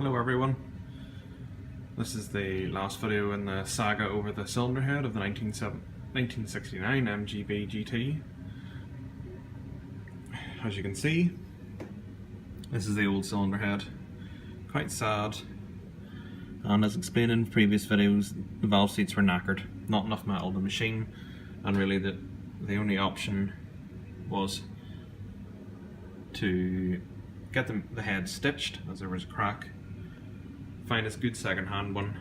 Hello everyone, this is the last video in the saga over the cylinder head of the 1969 MGB GT. As you can see, this is the old cylinder head, quite sad, and as explained in previous videos, the valve seats were knackered, not enough metal to machine, and really the only option was to get the head stitched as there was a crack, find a good second hand one,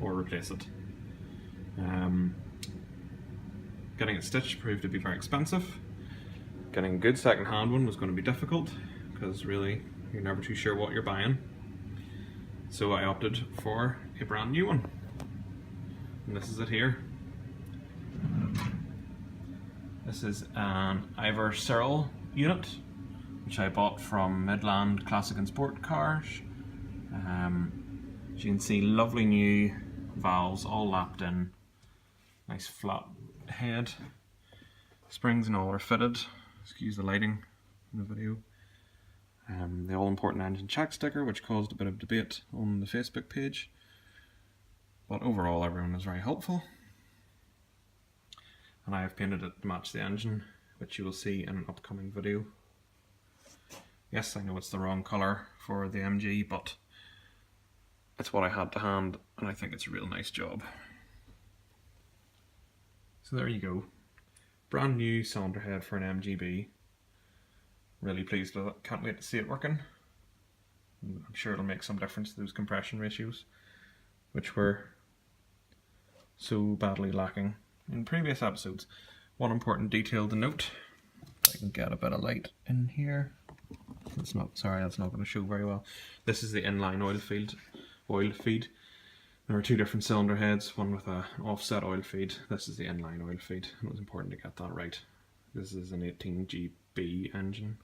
or replace it. Getting it stitched proved to be very expensive. Getting a good second hand one was going to be difficult because really you're never too sure what you're buying. So I opted for a brand new one, and this is it here. This is an Ivor Searle unit, which I bought from Midland Classic and Sport Cars. As you can see, lovely new valves all lapped in, nice flat head, springs and all are fitted. Excuse the lighting in the video. The all important engine check sticker, which caused a bit of debate on the Facebook page, but overall everyone was very helpful. And I have painted it to match the engine, which you will see in an upcoming video. Yes, I know it's the wrong colour for the MG, but it's what I had to hand, and I think it's a real nice job. So there you go. Brand new cylinder head for an MGB. Really pleased with it. Can't wait to see it working. I'm sure it'll make some difference to those compression ratios, which were so badly lacking in previous episodes. One important detail to note, if I can get a bit of light in here. That's not going to show very well. This is the inline oil feed. There are two different cylinder heads, one with an offset oil feed. This is the inline oil feed, and it was important to get that right. This is an 18GB engine.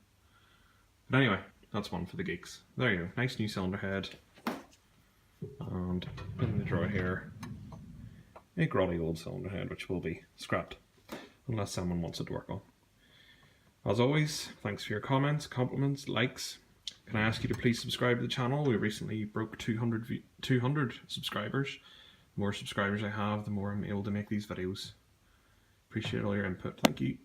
But anyway, that's one for the geeks. There you go, nice new cylinder head. And in the drawer here, a grotty old cylinder head, which will be scrapped unless someone wants it to work on. As always, thanks for your comments, compliments, likes. Can I ask you to please subscribe to the channel? We recently broke 200 subscribers. The more subscribers I have, the more I'm able to make these videos. Appreciate all your input. Thank you.